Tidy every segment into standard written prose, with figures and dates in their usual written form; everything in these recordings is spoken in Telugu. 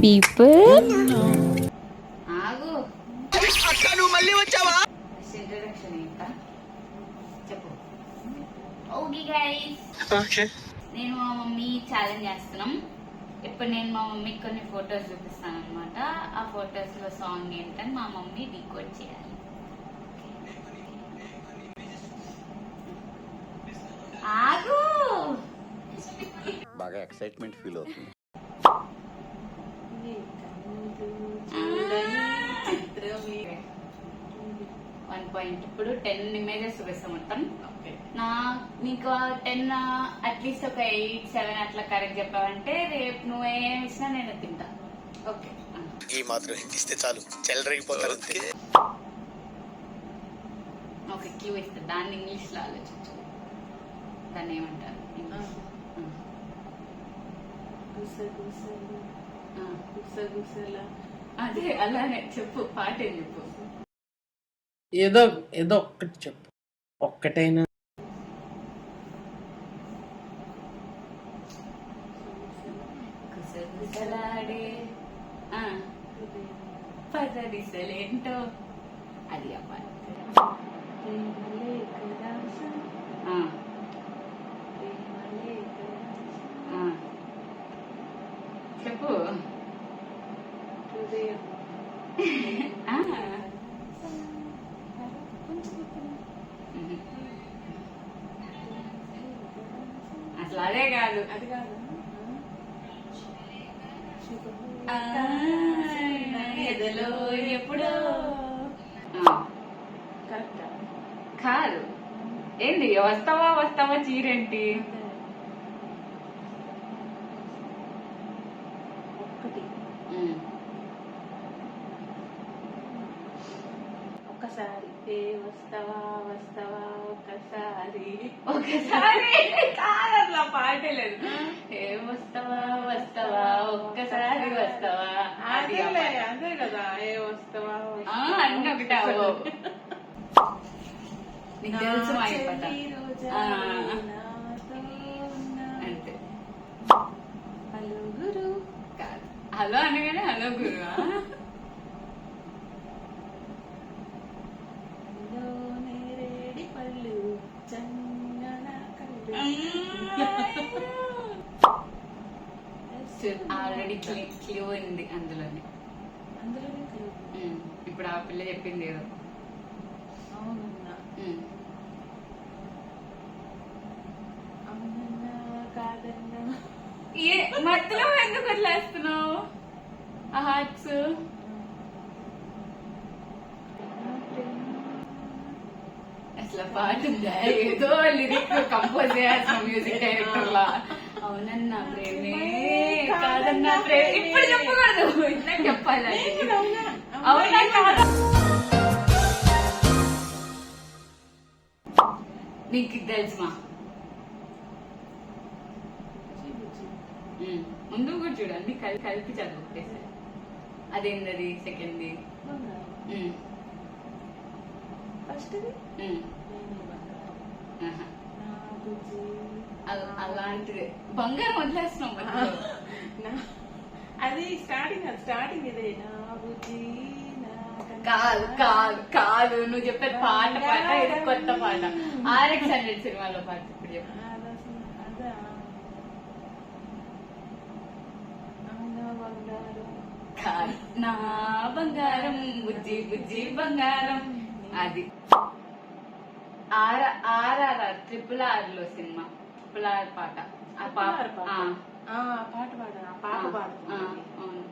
people. ఆగు అక్క నువ్వు మళ్ళీ వచ్చావా? ఇంట్రడక్షన్ ఏంటా చెప్పు. ఓకే గైస్, ఓకే నేను మా మమ్మీ ఛాలెంజ్ చేస్తున్నాం. ఇప్పుడు నేను మా మమ్మీకి కొన్ని ఫొటోస్ చూపిస్తాను అనమాట. ఆ ఫొటోస్ లో సాంగ్ ఏంటని మా మమ్మీ డీకోడ్ చేయాలి. ఆగు బాగా ఎక్సైట్మెంట్ ఫీల్ అవుతుంది. 1 point. ఇప్పుడు 10 ఇమేజెస్ చూపిస్తాం మొత్తం. నీకు 10 అట్లీస్ట్ ఒక 8, 7 అట్లా కరెక్ట్ చెప్పావంటే రేపు నువ్వు ఏమి ఇచ్చినా నేను తింటా. ఓకే, ఈ మాత్రం ఇస్తే చాలు, చెల్లరగిపోతారు. ఓకే, క్యూ ఇస్తా. దాన్ని ఇంగ్లీష్ లో ఆలోచించు. దాన్ని ఏమంటారు? అదే అలానే చెప్పు. పాట ఏం చెప్పు. ఏదో ఒక్కటి చెప్పు. ఒక్కటైనా గుసగుసలాడే పదరిసలేంటో అది అమ్మాయి. చెప్పు. అసలు అదే కాదు. ఎదలో ఎప్పుడో కాదు. ఏంటి వస్తావా వస్తావా చీరేంటి? ఒకసారి వస్తావా వస్తావా ఒకసారి కాదు, అట్లా పాటే లేదు. ఏ వస్తావా వస్తావా ఒక్కసారి వస్తావా అది అదే కదా. ఏ వస్తావా అన్నీ ఒకటే అవ్వవు. నీకు తెలుసు మా పాట అంతే. హలో గురు కాదు, హలో అనగానే హలో గురు. ఆల్రెడీ క్లూ ఉంది అందులోనే. ఇప్పుడు ఆ పిల్ల చెప్పింది ఏదో. అవునన్నా అవునన్నా కాదన్నా. ఏ మధ్యలో ఎందుకు వదిలేస్తున్నావు ఆ హార్ట్స్? అసలు పాట ఉందా? ఏదో లిరిక్ కంపోజ్ చేయాల్సిన మ్యూజిక్ డైరెక్టర్ లా. అవునన్నా ప్రేమే కాదన్నా ప్రేమ. ఇప్పుడు చెప్పకూడదు, ఇట్లా చెప్పాలి. అవునా కాదా? నీకు తెలుసుమా? ముందు కూడా చూడండి, కలిపి చదువుతాయి. అదేంటది? సెకండ్ది ఫస్ట్ అలాంటిది. బంగారం వదిలేస్తున్నాం. అది స్టార్టింగ్ ఇదే. కాదు కాదు కాదు, నువ్వు చెప్పేది పాట ఇది కొత్త పాట. RX100 సినిమాలో పాట. ఇప్పుడు చెప్పు. నా బంగారం బుజ్జి బుజ్జి బంగారం. అది RRR RRR లో సినిమా. RRR పాట. ఆ పాట పాడుతుంది.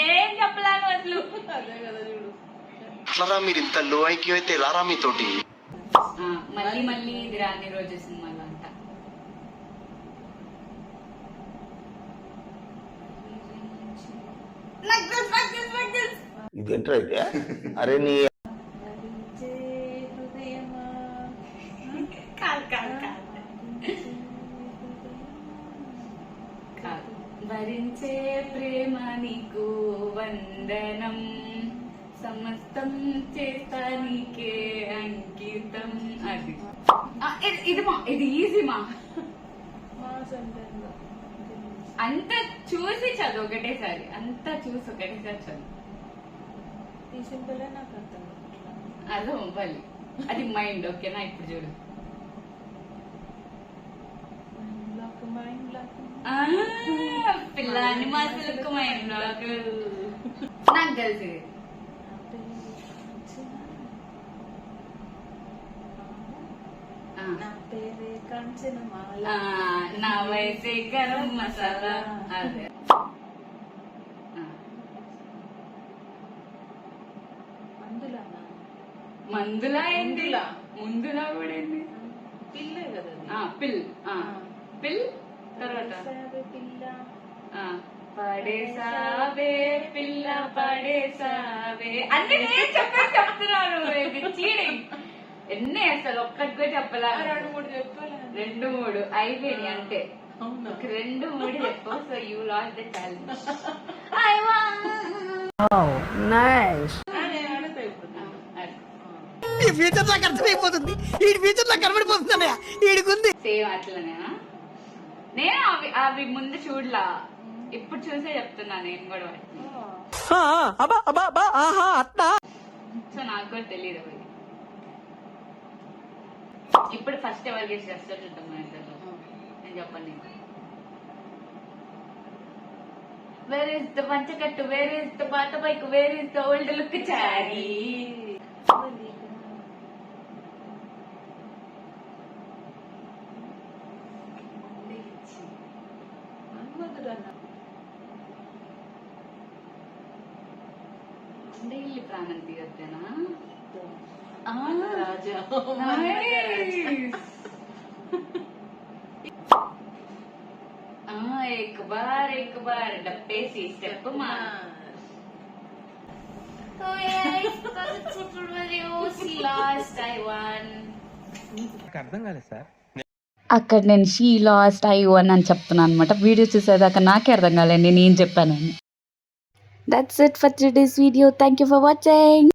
ఏం చెప్పలాను అసలు. అదే కదా చూడు. అట్లా మీరు ఇంత లో ఐక్యూ అయితే రారా మీతోటి? మళ్ళీ మళ్ళీ ఇది రాని రోజు సినిమాలో అంట. ఇదేంట్రా అయితే? అరే నీ భరించే ప్రేమ నీకు వందనం. సమస్తం చేస్తా నీకే అంకితం. అది ఇది ఈజీ మా. మా సొంతంగా అంత చూసి చదువు ఒకటేసారి, అంతా చూసి ఒకటేసారి చదువు. ఈ సింపుల్ నాకు అర్థం కావట్లా. అర్థం అవ్వాలి, అది మైండ్. ఓకేనా? ఇప్పుడు చూడు. మైండ్ లాక్ ఆ, పిల్లాన్ని మాసలకు మైండ్ నాకు తెలిసి నా పేరే కంచెన మాల. నా వయసే గరం మసాలా. అదే అందులోనా మందులా ఏంది, ముందులా కూడా ఏంది, పిల్లే కదా అది. పిల్ పిల్ తర్వాత సాబే పిల్ల పడేసావే పిల్ల పడేసావే అన్ని నేను చెప్తున్నాను. ఇది చీటింగ్. ఎన్ని అసలు ఒక్కటి కూడా చెప్పలా. 2-3 చెప్పాలి. 2-3 అయిపోయినాయి అంతే. అవునా? ఒక 2-3 చెప్పు. So you last the challenge. నేను అడుగుతా ఇప్పుడు. సేమ్ అట్లనేనా? నేను అవి ముందు చూడలా, ఇప్పుడు చూసే చెప్తున్నా నేను కూడా వాటిని. సో నాకు కూడా తెలియదు అవి. ఇప్పుడు ఫస్ట్ ఎవరు గెస్ట్ చేస్తారు చూద్దాం మన ఇద్దరిలో. నేను చెప్పండి. వేర్ ఇస్ ద పంచకట్టు, వేర్ ఇస్ ద పాత bike, where is the old look చారీ. డైలీ ప్రాణం తీయొద్దేనా? రాజా. एक बार डब्बेसी स्टेप मार. तो yeah, it's super last I won. అర్థం కాలేదు సార్. అక్కడ నేను షీ లాస్ట్ ఐ వన్ అని చెప్తున్నాను అనమాట. వీడియో చూసేదాకా నాకే అర్థం కాలేండి నేను చెప్పానని. That's it for today's video. Thank you for watching.